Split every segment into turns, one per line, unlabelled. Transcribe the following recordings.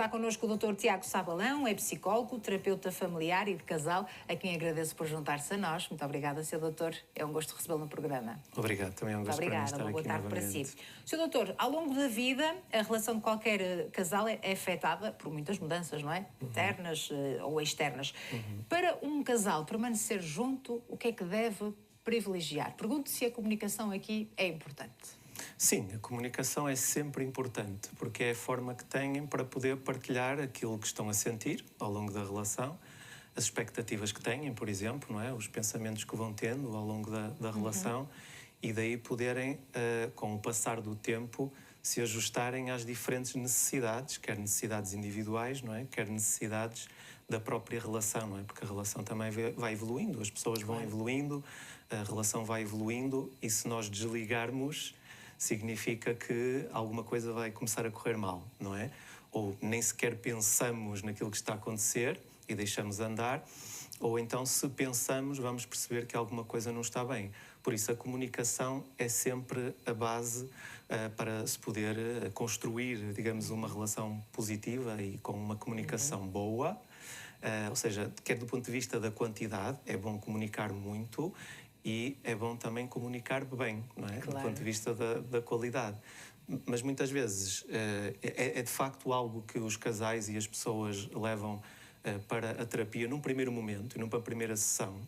Está connosco o Dr. Tiago Sabalão, é psicólogo, terapeuta familiar e de casal, a quem agradeço por juntar-se a nós. Muito obrigada, Sr. Doutor. É um gosto recebê-lo no programa.
Obrigado, também é um gosto para mim estar aqui novamente.
Obrigada, uma boa tarde para si. Sr. Doutor, ao longo da vida, a relação de qualquer casal é afetada por muitas mudanças, não é? Internas ou externas. Para um casal permanecer junto, o que é que deve privilegiar? Pergunto se a comunicação aqui é importante.
Sim, a comunicação é sempre importante, porque é a forma que têm para poder partilhar aquilo que estão a sentir ao longo da relação, as expectativas que têm, por exemplo, não é? Os pensamentos que vão tendo ao longo da relação, e daí poderem, com o passar do tempo, se ajustarem às diferentes necessidades, quer necessidades individuais, não é? Quer necessidades da própria relação, não é? Porque a relação também vai evoluindo, as pessoas vão evoluindo, a relação vai evoluindo, e se nós desligarmos, significa que alguma coisa vai começar a correr mal, não é? Ou nem sequer pensamos naquilo que está a acontecer e deixamos andar, ou então, se pensamos, vamos perceber que alguma coisa não está bem. Por isso, a comunicação é sempre a base para se poder construir, digamos, uma relação positiva e com uma comunicação boa. Ou seja, quer do ponto de vista da quantidade, é bom comunicar muito, e é bom também comunicar bem, não é?
Claro.
Do ponto de vista da qualidade. Mas muitas vezes é de facto algo que os casais e as pessoas levam para a terapia num primeiro momento, numa primeira sessão,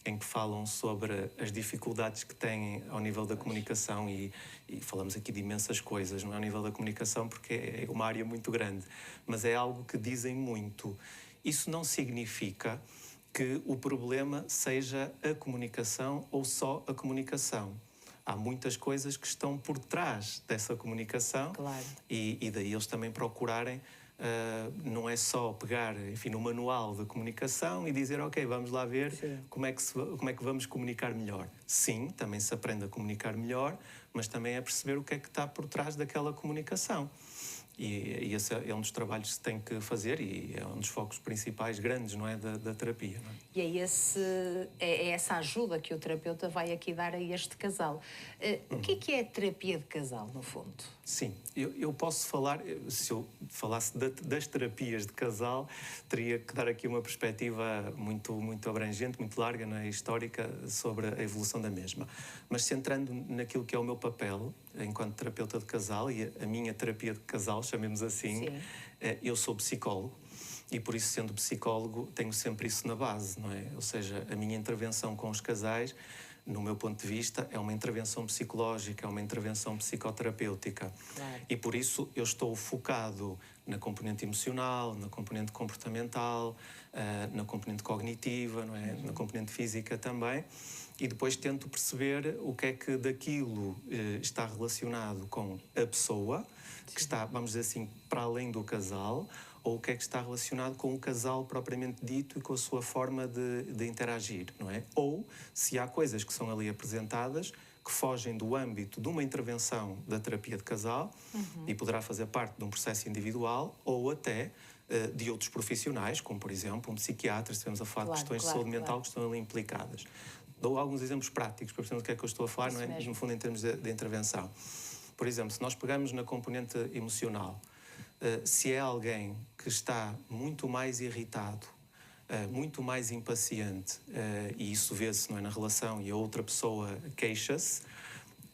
em que falam sobre as dificuldades que têm ao nível da comunicação, e falamos aqui de imensas coisas, não é? Ao nível da comunicação, porque é uma área muito grande, mas é algo que dizem muito. Isso não significa que o problema seja a comunicação ou só a comunicação. Há muitas coisas que estão por trás dessa comunicação.
Claro.
E daí eles também procurarem, não é só pegar, enfim, no manual de comunicação e dizer, ok, vamos lá ver como é que vamos comunicar melhor. Sim, também se aprende a comunicar melhor, mas também é perceber o que é que está por trás daquela comunicação. E esse é um dos trabalhos que se tem que fazer, e é um dos focos principais grandes, não é, da terapia. Não é?
E é essa ajuda que o terapeuta vai aqui dar a este casal. O que é a terapia de casal, no fundo?
Sim, eu posso falar, se eu falasse das terapias de casal, teria que dar aqui uma perspectiva muito, muito abrangente, muito larga, não é, histórica, sobre a evolução da mesma. Mas centrando naquilo que é o meu papel, enquanto terapeuta de casal, e a minha terapia de casal, chamemos assim, eu sou psicólogo, e por isso, sendo psicólogo, tenho sempre isso na base, não é? Ou seja, a minha intervenção com os casais, no meu ponto de vista, é uma intervenção psicológica, é uma intervenção psicoterapêutica.
Claro.
E por isso eu estou focado na componente emocional, na componente comportamental, na componente cognitiva, não é? Na componente física também. E depois tento perceber o que é que daquilo está relacionado com a pessoa, que está, vamos dizer assim, para além do casal, ou o que é que está relacionado com o casal propriamente dito e com a sua forma de interagir, não é? Ou se há coisas que são ali apresentadas que fogem do âmbito de uma intervenção da terapia de casal e poderá fazer parte de um processo individual, ou até de outros profissionais, como por exemplo um psiquiatra, se estivermos a falar de questões de saúde mental que estão ali implicadas. Dou alguns exemplos práticos para percebermos do que é que eu estou a falar, não é? No fundo, em termos de intervenção. Por exemplo, se nós pegarmos na componente emocional, se é alguém que está muito mais irritado, muito mais impaciente, e isso vê-se, não é, na relação, e a outra pessoa queixa-se,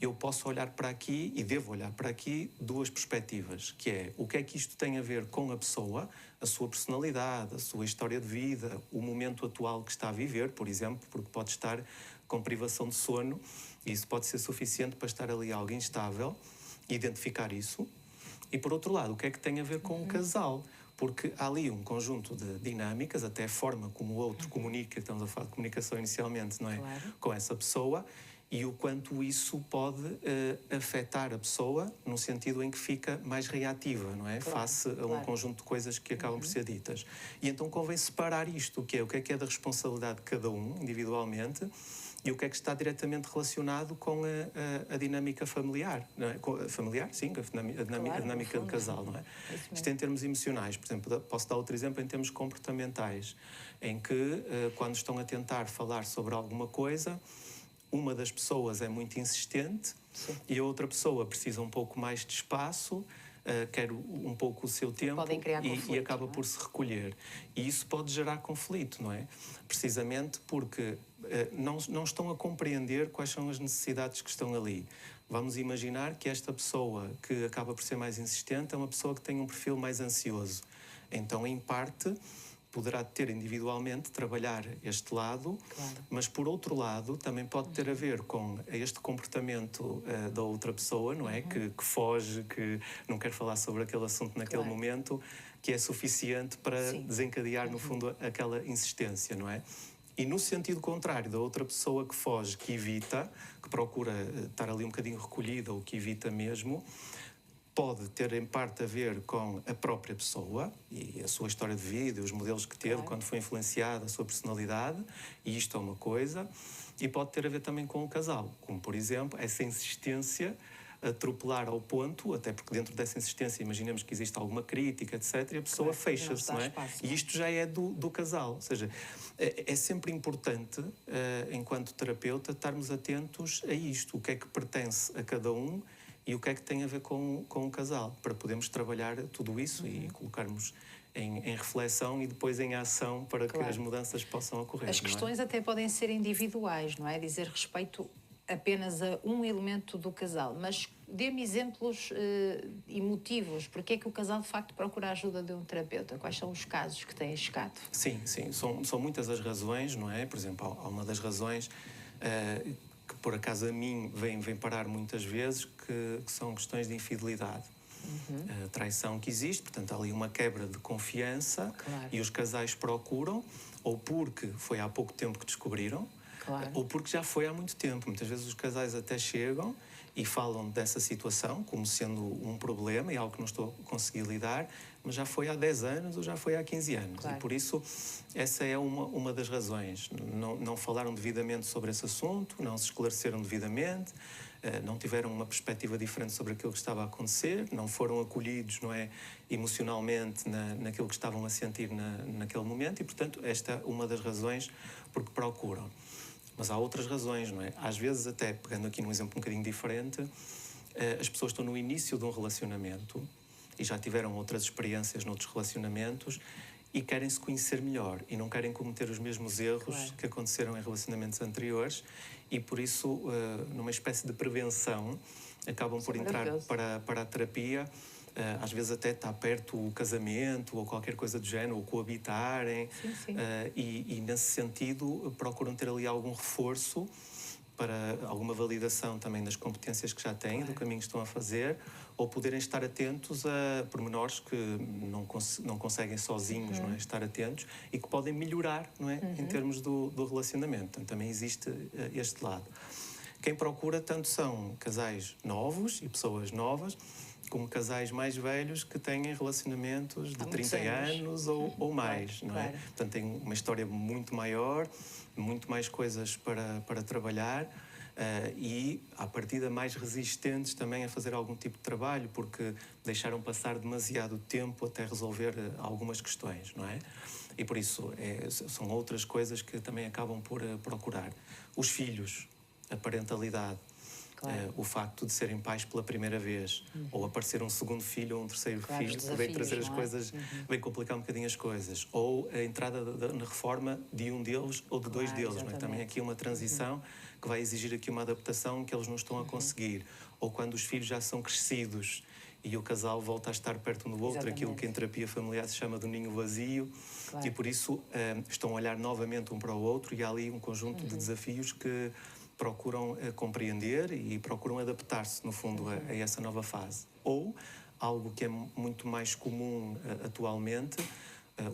eu posso olhar para aqui, e devo olhar para aqui, duas perspectivas, que é o que é que isto tem a ver com a pessoa, a sua personalidade, a sua história de vida, o momento atual que está a viver, por exemplo, porque pode estar com privação de sono, e isso pode ser suficiente para estar ali algo instável, identificar isso. E, por outro lado, o que é que tem a ver com o casal? Porque há ali um conjunto de dinâmicas, até a forma como o outro comunica, estamos a falar de comunicação inicialmente, não é?
Claro.
Com essa pessoa, e o quanto isso pode afetar a pessoa no sentido em que fica mais reativa, não é? Face a um conjunto de coisas que acabam por ser ditas. E então convém separar isto, o que é da responsabilidade de cada um, individualmente, e o que é que está diretamente relacionado com a dinâmica familiar, não é? Familiar, sim, a dinâmica de casal, não é? Isto em termos emocionais. Por exemplo, posso dar outro exemplo em termos comportamentais, em que quando estão a tentar falar sobre alguma coisa, uma das pessoas é muito insistente e a outra pessoa precisa um pouco mais de espaço, quer um pouco o seu tempo e acaba por se recolher. E isso pode gerar conflito, não é? Precisamente porque não estão a compreender quais são as necessidades que estão ali. Vamos imaginar que esta pessoa que acaba por ser mais insistente é uma pessoa que tem um perfil mais ansioso. Então, em parte, poderá ter individualmente trabalhar este lado, mas por outro lado também pode ter a ver com este comportamento da outra pessoa, não é? Que foge, que não quer falar sobre aquele assunto naquele momento, que é suficiente para desencadear, no fundo, aquela insistência, não é? E no sentido contrário, da outra pessoa que foge, que evita, que procura estar ali um bocadinho recolhida ou que evita mesmo, pode ter em parte a ver com a própria pessoa e a sua história de vida, os modelos que teve, quando foi influenciada, a sua personalidade, e isto é uma coisa, e pode ter a ver também com o casal, como por exemplo essa insistência a atropelar ao ponto, até porque dentro dessa insistência imaginemos que existe alguma crítica, etc, e a pessoa fecha-se, não é? E isto já é do casal, ou seja, é sempre importante, enquanto terapeuta, estarmos atentos a isto, o que é que pertence a cada um e o que é que tem a ver com o casal, para podermos trabalhar tudo isso e colocarmos em reflexão e depois em ação para que as mudanças possam ocorrer.
As questões até podem ser individuais, não é? Dizer respeito apenas a um elemento do casal, mas dê-me exemplos e motivos. Porque é que o casal, de facto, procura a ajuda de um terapeuta? Quais são os casos que têm chegado?
Sim, são muitas as razões, não é? Por exemplo, há uma das razões que por acaso a mim vem parar muitas vezes, que são questões de infidelidade. A traição que existe, portanto, há ali uma quebra de confiança e os casais procuram, ou porque foi há pouco tempo que descobriram, ou porque já foi há muito tempo. Muitas vezes os casais até chegam e falam dessa situação como sendo um problema e algo que não estou a conseguir lidar, mas já foi há 10 anos ou já foi há 15 anos. E por isso essa é uma das razões. Não falaram devidamente sobre esse assunto, não se esclareceram devidamente, não tiveram uma perspectiva diferente sobre aquilo que estava a acontecer, não foram acolhidos, não é, emocionalmente naquilo que estavam a sentir naquele momento e, portanto, esta é uma das razões porque procuram. Mas há outras razões, não é? Às vezes, até pegando aqui num exemplo um bocadinho diferente, as pessoas estão no início de um relacionamento e já tiveram outras experiências noutros relacionamentos e querem se conhecer melhor e não querem cometer os mesmos erros que aconteceram em relacionamentos anteriores e, por isso, numa espécie de prevenção, acabam por entrar para a terapia. Às vezes até está perto o casamento ou qualquer coisa do género, ou coabitarem. E nesse sentido procuram ter ali algum reforço para alguma validação também das competências que já têm, do caminho que estão a fazer, ou poderem estar atentos a pormenores que não conseguem sozinhos, não é? Estar atentos e que podem melhorar, não é? Em termos do relacionamento. Portanto, também existe este lado. Quem procura tanto são casais novos e pessoas novas, como casais mais velhos que têm relacionamentos de 30 anos ou mais, não é? Portanto, tem uma história muito maior, muito mais coisas para trabalhar e, à partida, mais resistentes também a fazer algum tipo de trabalho, porque deixaram passar demasiado tempo até resolver algumas questões, não é? E, por isso, são outras coisas que também acabam por procurar. Os filhos, a parentalidade. O facto de serem pais pela primeira vez ou aparecer um segundo filho ou um terceiro filho que vem trazer as coisas, vem complicar um bocadinho as coisas, ou a entrada na reforma de um deles ou de dois deles, não é? Também aqui uma transição que vai exigir aqui uma adaptação que eles não estão a conseguir, ou quando os filhos já são crescidos e o casal volta a estar perto um do outro, aquilo que em terapia familiar se chama do ninho vazio, e por isso estão a olhar novamente um para o outro e há ali um conjunto de desafios que procuram compreender e procuram adaptar-se, no fundo, a essa nova fase. Ou, algo que é muito mais comum atualmente,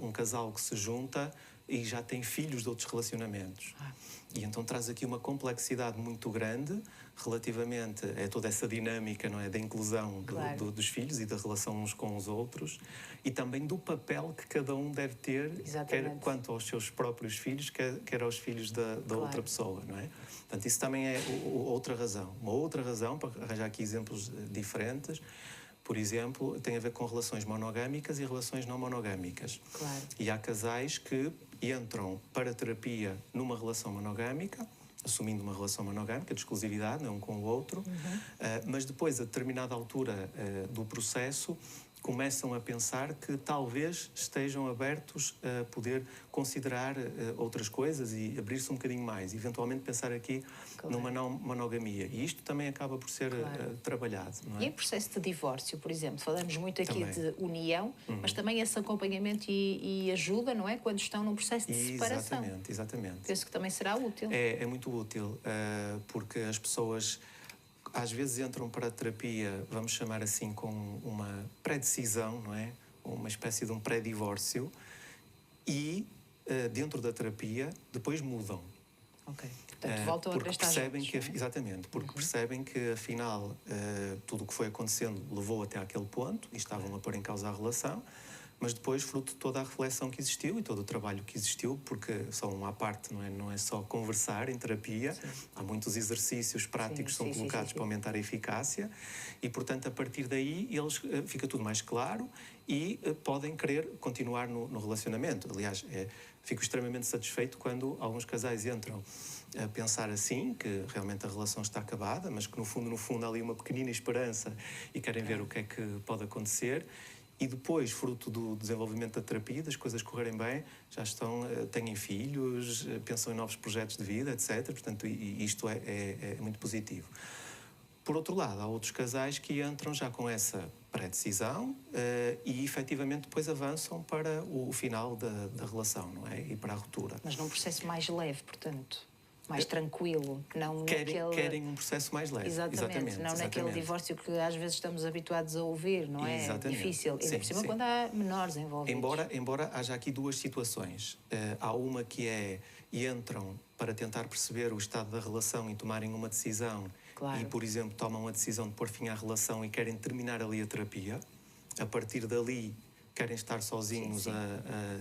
um casal que se junta e já tem filhos de outros relacionamentos. E então traz aqui uma complexidade muito grande relativamente a toda essa dinâmica, não é, da inclusão dos filhos e da relação uns com os outros e também do papel que cada um deve ter, quer quanto aos seus próprios filhos, quer aos filhos da outra pessoa, não é? Portanto, isso também é outra razão. Uma outra razão, para arranjar aqui exemplos diferentes, por exemplo, tem a ver com relações monogâmicas e relações não monogâmicas. E há casais que entram para a terapia numa relação monogâmica assumindo uma relação monogâmica de exclusividade, não um com o outro, mas depois, a determinada altura do processo, começam a pensar que talvez estejam abertos a poder considerar outras coisas e abrir-se um bocadinho mais, eventualmente pensar aqui numa não monogamia. E isto também acaba por ser trabalhado, não é?
E em processo de divórcio, por exemplo, falamos muito aqui
Também.
de união, mas também esse acompanhamento e ajuda, não é? Quando estão num processo de separação.
Exatamente.
Penso que também será útil.
É muito útil, porque as pessoas às vezes entram para a terapia, vamos chamar assim, com uma pré-decisão, não é? Uma espécie de um pré-divórcio e, dentro da terapia, depois mudam.
Ok. Portanto, voltam a
porque
prestar
percebem
juntos,
que,
não é?
exatamente, porque percebem que, afinal, tudo o que foi acontecendo levou até àquele ponto e estavam a pôr em causa a relação, mas depois, fruto de toda a reflexão que existiu e todo o trabalho que existiu, porque só uma parte, não é só conversar em terapia, há muitos exercícios práticos que são colocados para aumentar a eficácia e, portanto, a partir daí, fica tudo mais claro e podem querer continuar no relacionamento. Aliás, fico extremamente satisfeito quando alguns casais entram a pensar assim, que realmente a relação está acabada, mas que no fundo há ali uma pequenina esperança e querem ver o que é que pode acontecer. E depois, fruto do desenvolvimento da terapia, das coisas correrem bem, já têm filhos, pensam em novos projetos de vida, etc. Portanto, isto é muito positivo. Por outro lado, há outros casais que entram já com essa pré-decisão e, efetivamente, depois avançam para o final da relação, não é? E para a ruptura.
Mas num processo mais leve, portanto. Mais tranquilo, não
querem um processo mais leve.
Exatamente, não naquele divórcio que às vezes estamos habituados a ouvir, não é?
Exatamente.
Difícil, e por cima quando há menores envolvidos.
Embora haja aqui duas situações. Há uma que entram para tentar perceber o estado da relação e tomarem uma decisão e, por exemplo, tomam a decisão de pôr fim à relação e querem terminar ali a terapia. A partir dali, querem estar sozinhos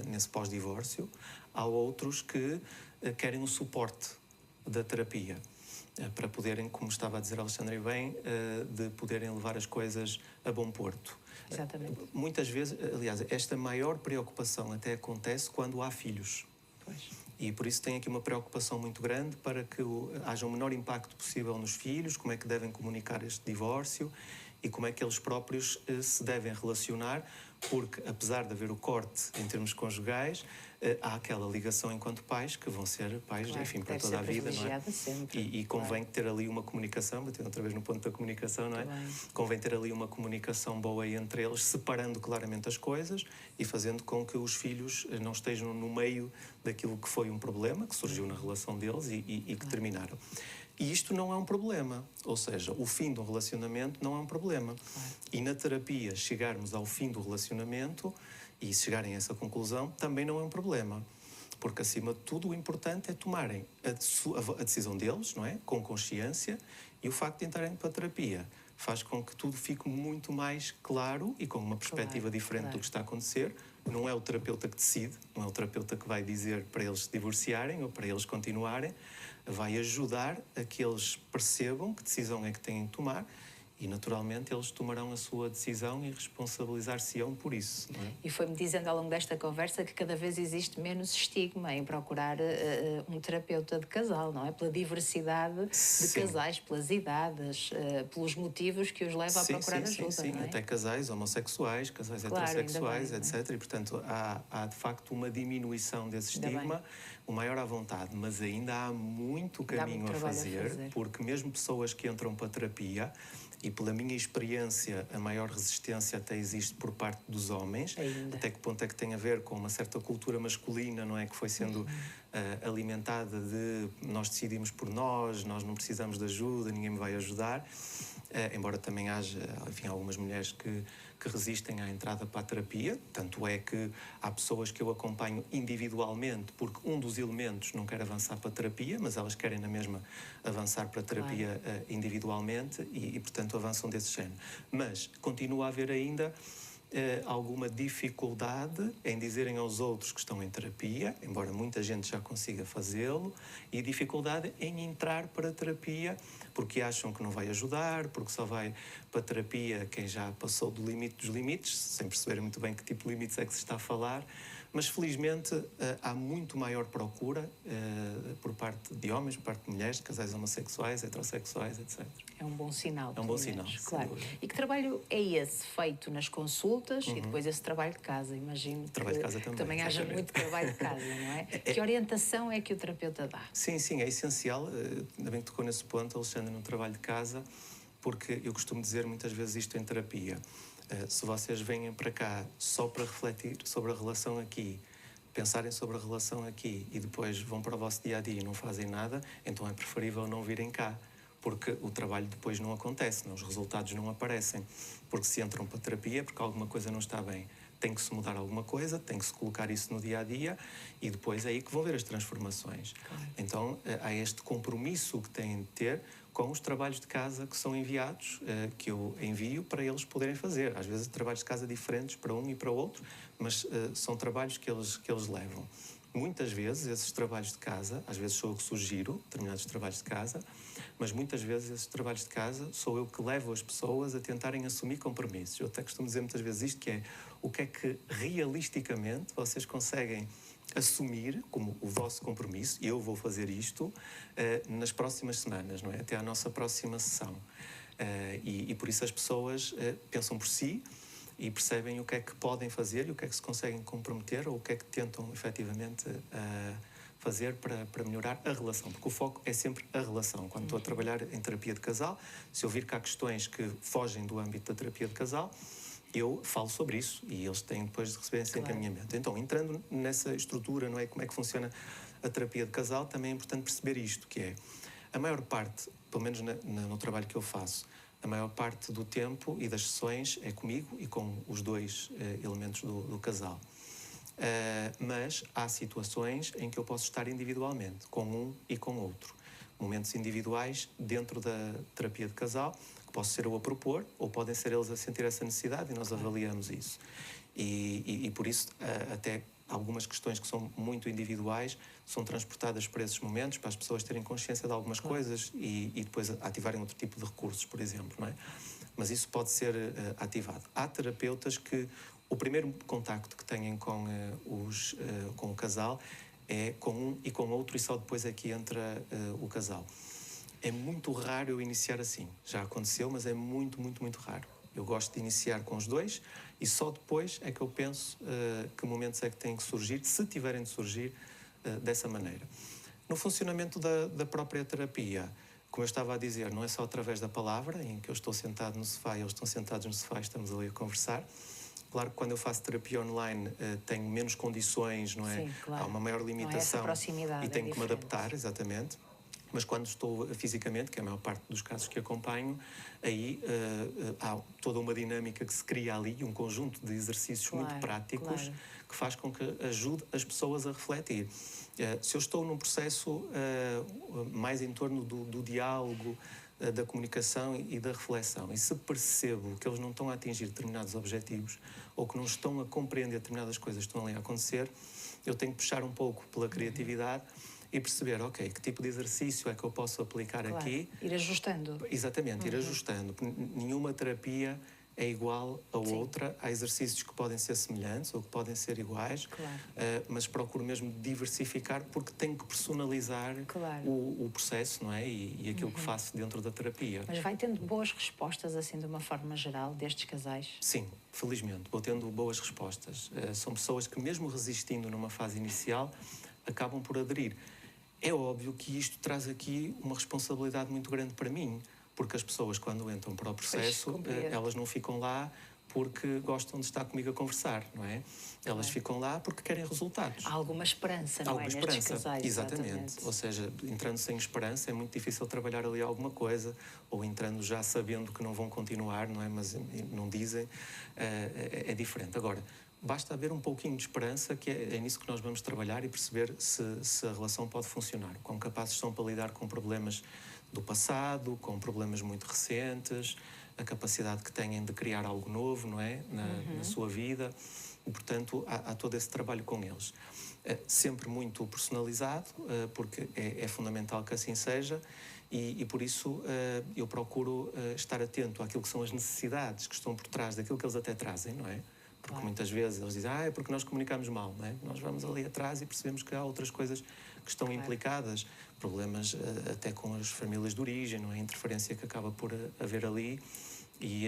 nesse pós-divórcio. Há outros que querem o suporte da terapia, para poderem, como estava a dizer Alexandre bem, de poderem levar as coisas a bom porto.
Exatamente.
Muitas vezes, aliás, esta maior preocupação até acontece quando há filhos.
Pois.
E por isso tem aqui uma preocupação muito grande para que haja o menor impacto possível nos filhos, como é que devem comunicar este divórcio e como é que eles próprios se devem relacionar, porque apesar de haver o corte em termos conjugais, há aquela ligação enquanto pais, que vão ser pais, enfim, para toda a vida, não é?
Sempre,
e convém ter ali uma comunicação, batendo outra vez no ponto da comunicação, não é? Convém ter ali uma comunicação boa entre eles, separando claramente as coisas e fazendo com que os filhos não estejam no meio daquilo que foi um problema, que surgiu na relação deles e que terminaram. E isto não é um problema, ou seja, o fim do relacionamento não é um problema. E na terapia, chegarmos ao fim do relacionamento e chegarem a essa conclusão também não é um problema. Porque, acima de tudo, o importante é tomarem a decisão deles, não é? Com consciência, e o facto de entrarem para a terapia faz com que tudo fique muito mais claro e com uma perspectiva diferente do que está a acontecer. Não é o terapeuta que decide, não é o terapeuta que vai dizer para eles se divorciarem ou para eles continuarem. Vai ajudar a que eles percebam que decisão é que têm de tomar e, naturalmente, eles tomarão a sua decisão e responsabilizar-se-ão por isso. Não é?
E foi-me dizendo ao longo desta conversa que cada vez existe menos estigma em procurar um terapeuta de casal, não é? Pela diversidade de casais, pelas idades, pelos motivos que os levam a procurar ajuda.
Sim,
não é?
Até casais homossexuais, casais heterossexuais, etc. E, portanto, há de facto uma diminuição desse estigma, o maior à vontade, mas ainda há muito caminho a fazer, porque mesmo pessoas que entram para a terapia, e pela minha experiência, a maior resistência até existe por parte dos homens. Até que ponto é que tem a ver com uma certa cultura masculina, não é? Que foi sendo alimentada de nós decidimos por nós não precisamos de ajuda, ninguém me vai ajudar. Embora também haja, enfim, algumas mulheres que resistem à entrada para a terapia. Tanto é que há pessoas que eu acompanho individualmente, porque um dos elementos não quer avançar para a terapia, mas elas querem na mesma avançar para a terapia individualmente e, portanto, avançam desse género. Mas continua a haver ainda alguma dificuldade em dizerem aos outros que estão em terapia, embora muita gente já consiga fazê-lo, e dificuldade em entrar para a terapia porque acham que não vai ajudar, porque só vai para a terapia quem já passou do limite dos limites, sem perceberem muito bem que tipo de limites é que se está a falar, Mas felizmente há muito maior procura por parte de homens, por parte de mulheres, de casais homossexuais, heterossexuais, etc.
É um bom sinal.
É um bom sinal,
claro. E que trabalho é esse feito nas consultas e depois esse trabalho de casa? Imagino
trabalho de casa também
haja
exatamente.
muito trabalho de casa, não é? Que orientação é que o terapeuta dá?
Sim, sim, é essencial. Ainda bem que tocou nesse ponto, Alexandre, no trabalho de casa, porque eu costumo dizer muitas vezes isto em terapia. Se vocês vêm para cá só para refletir sobre a relação aqui, pensarem sobre a relação aqui e depois vão para o vosso dia-a-dia e não fazem nada, então é preferível não virem cá, porque o trabalho depois não acontece, os resultados não aparecem. Porque se entram para a terapia, porque alguma coisa não está bem, tem que se mudar alguma coisa, tem que se colocar isso no dia-a-dia e depois é aí que vão ver as transformações. Claro. Então há este compromisso que têm de ter com os trabalhos de casa que são enviados, que eu envio para eles poderem fazer. Às vezes trabalhos de casa diferentes para um e para o outro, mas são trabalhos que eles levam. Muitas vezes esses trabalhos de casa, às vezes sou eu que sugiro determinados trabalhos de casa, mas muitas vezes esses trabalhos de casa sou eu que levo as pessoas a tentarem assumir compromissos. Eu até costumo dizer muitas vezes isto, que é o que é que realisticamente vocês conseguem assumir como o vosso compromisso, eu vou fazer isto nas próximas semanas, não é? Até à nossa próxima sessão. E por isso as pessoas pensam por si e percebem o que é que podem fazer e o que é que se conseguem comprometer ou o que é que tentam efetivamente fazer para melhorar a relação, porque o foco é sempre a relação. Quando estou a trabalhar em terapia de casal, se eu vir que há questões que fogem do âmbito da terapia de casal, eu falo sobre isso e eles têm depois de receber esse encaminhamento. Então, entrando nessa estrutura, não é, como é que funciona a terapia de casal, também é importante perceber isto, que é a maior parte, pelo menos no trabalho que eu faço, a maior parte do tempo e das sessões é comigo e com os dois elementos do casal. Mas há situações em que eu posso estar individualmente, com um e com outro. Momentos individuais dentro da terapia de casal, que posso ser eu a propor, ou podem ser eles a sentir essa necessidade e nós avaliamos isso. E por isso, até algumas questões que são muito individuais são transportadas para esses momentos, para as pessoas terem consciência de algumas coisas e depois ativarem outro tipo de recursos, por exemplo, não é? Mas isso pode ser ativado. Há terapeutas que o primeiro contacto que têm com o casal é com um e com outro e só depois é que entra o casal. É muito raro eu iniciar assim. Já aconteceu, mas é muito, muito, muito raro. Eu gosto de iniciar com os dois e só depois é que eu penso que momentos é que têm que surgir, se tiverem de surgir dessa maneira. No funcionamento da própria terapia, como eu estava a dizer, não é só através da palavra, em que eu estou sentado no sofá e eles estão sentados no sofá e estamos ali a conversar. Claro que quando eu faço terapia online tenho menos condições, não é?
Sim, claro.
Há uma maior limitação
proximidade
e tenho que me
diferente.
adaptar, exatamente. Mas quando estou fisicamente, que é a maior parte dos casos que acompanho, aí há toda uma dinâmica que se cria ali, um conjunto de exercícios muito práticos que faz com que ajude as pessoas a refletir. Se eu estou num processo mais em torno do diálogo, da comunicação e da reflexão, e se percebo que eles não estão a atingir determinados objetivos ou que não estão a compreender determinadas coisas que estão ali a acontecer, eu tenho que puxar um pouco pela criatividade e perceber, ok, que tipo de exercício é que eu posso aplicar aqui.
Ir ajustando.
Exatamente, ir ajustando. Nenhuma terapia é igual a outra. Há exercícios que podem ser semelhantes ou que podem ser iguais, mas procuro mesmo diversificar porque tenho que personalizar o processo, não é? E aquilo que faço dentro da terapia.
Mas vai tendo boas respostas, assim, de uma forma geral, destes casais?
Sim, felizmente, vou tendo boas respostas. São pessoas que, mesmo resistindo numa fase inicial, acabam por aderir. É óbvio que isto traz aqui uma responsabilidade muito grande para mim, porque as pessoas, quando entram para o processo, elas não ficam lá porque gostam de estar comigo a conversar, não é? Elas ficam lá porque querem resultados.
Há alguma esperança, não é? Nestes casais,
exatamente. Ou seja, entrando sem esperança é muito difícil trabalhar ali alguma coisa, ou entrando já sabendo que não vão continuar, não é? Mas não dizem, é diferente. Agora, basta haver um pouquinho de esperança, que é nisso que nós vamos trabalhar e perceber se a relação pode funcionar. Quão capazes são para lidar com problemas do passado, com problemas muito recentes, a capacidade que têm de criar algo novo, não é? Na sua vida. E, portanto, há todo esse trabalho com eles. Sempre muito personalizado, porque é fundamental que assim seja. E por isso eu procuro estar atento àquilo que são as necessidades que estão por trás daquilo que eles até trazem, não é? Porque
Claro.
muitas vezes eles dizem, é porque nós comunicamos mal, não é? Nós vamos ali atrás e percebemos que há outras coisas que estão implicadas, problemas até com as famílias de origem, não é? A interferência que acaba por haver ali e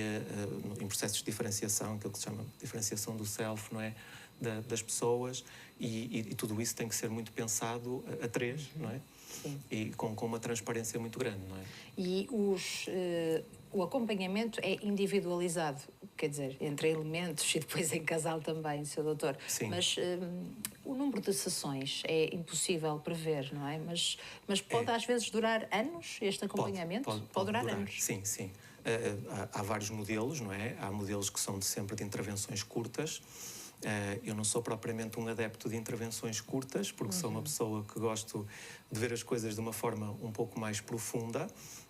em processos de diferenciação, aquilo que se chama diferenciação do self, não é? Das pessoas e tudo isso tem que ser muito pensado a três, não é?
Sim.
E com uma transparência muito grande, não é?
E o acompanhamento é individualizado, quer dizer, entre elementos e depois em casal também, Sr. Doutor.
Sim.
Mas o número de sessões é impossível prever, não é? Mas pode às vezes durar anos este acompanhamento? Pode durar anos.
Sim, sim. Há vários modelos, não é? Há modelos que são sempre de intervenções curtas. Eu não sou propriamente um adepto de intervenções curtas, porque sou uma pessoa que gosto de ver as coisas de uma forma um pouco mais profunda.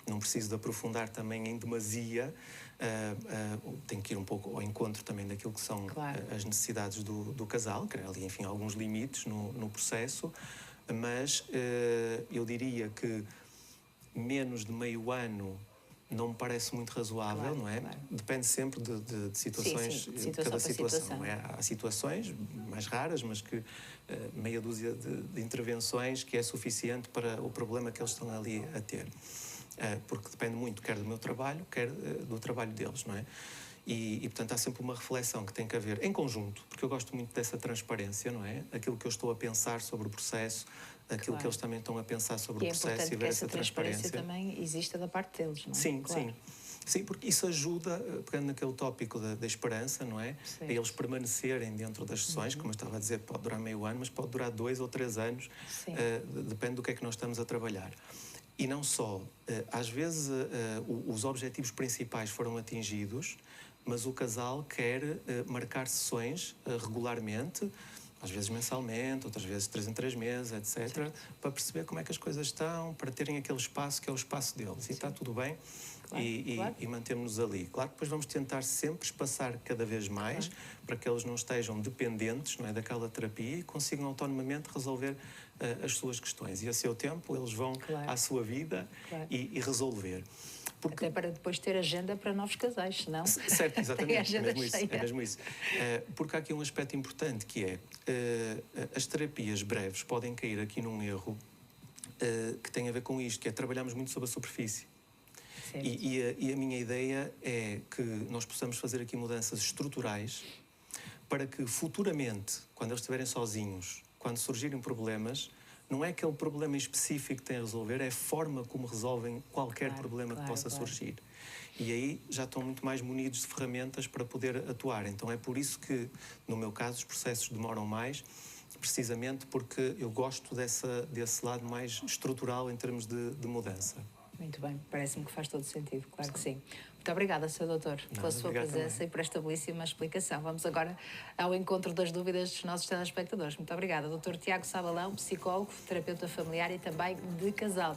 Não preciso de aprofundar também em demasia. Tenho que ir um pouco ao encontro também daquilo que são as necessidades do casal, criar ali, enfim, alguns limites no processo. Mas eu diria que menos de meio ano não me parece muito razoável, não é?
Claro.
Depende sempre de situações,
sim,
de cada situação. Não é? Há situações mais raras, mas que meia dúzia de intervenções que é suficiente para o problema que eles estão ali a ter. Porque depende muito, quer do meu trabalho, quer do trabalho deles, não é? E, portanto, há sempre uma reflexão que tem que haver em conjunto, porque eu gosto muito dessa transparência, não é? Aquilo que eu estou a pensar sobre o processo, aquilo que eles também estão a pensar sobre o processo e ver essa transparência
também exista da parte deles, não é?
Sim, sim. Sim, porque isso ajuda, pegando naquele tópico da esperança, não é?
Certo.
A eles permanecerem dentro das sessões, como eu estava a dizer, pode durar meio ano, mas pode durar 2 ou 3 anos, depende do que é que nós estamos a trabalhar. E não só, às vezes os objetivos principais foram atingidos, mas o casal quer marcar sessões regularmente, às vezes mensalmente, outras vezes 3 em 3 meses, etc., para perceber como é que as coisas estão, para terem aquele espaço que é o espaço deles. E está tudo bem e mantemos-nos ali. Claro que depois vamos tentar sempre espaçar cada vez mais para que eles não estejam dependentes, não é, daquela terapia e consigam autonomamente resolver as suas questões. E a seu tempo eles vão à sua vida e resolver.
Até para depois ter agenda para novos casais, senão...
Certo, exatamente,
é
mesmo isso. Porque há aqui um aspecto importante que é as terapias breves podem cair aqui num erro que tem a ver com isto, que é trabalharmos muito sobre a superfície. E a minha ideia é que nós possamos fazer aqui mudanças estruturais para que futuramente, quando eles estiverem sozinhos, quando surgirem problemas, não é aquele problema específico que têm a resolver, é a forma como resolvem qualquer problema que possa surgir. E aí já estão muito mais munidos de ferramentas para poder atuar. Então é por isso que, no meu caso, os processos demoram mais, precisamente porque eu gosto desse lado mais estrutural em termos de mudança.
Muito bem, parece-me que faz todo sentido, claro que sim. Muito obrigada, Sr. Doutor, pela sua presença e por esta belíssima explicação. Vamos agora ao encontro das dúvidas dos nossos telespectadores. Muito obrigada, Dr. Tiago Sabalão, psicólogo, terapeuta familiar e também de casal.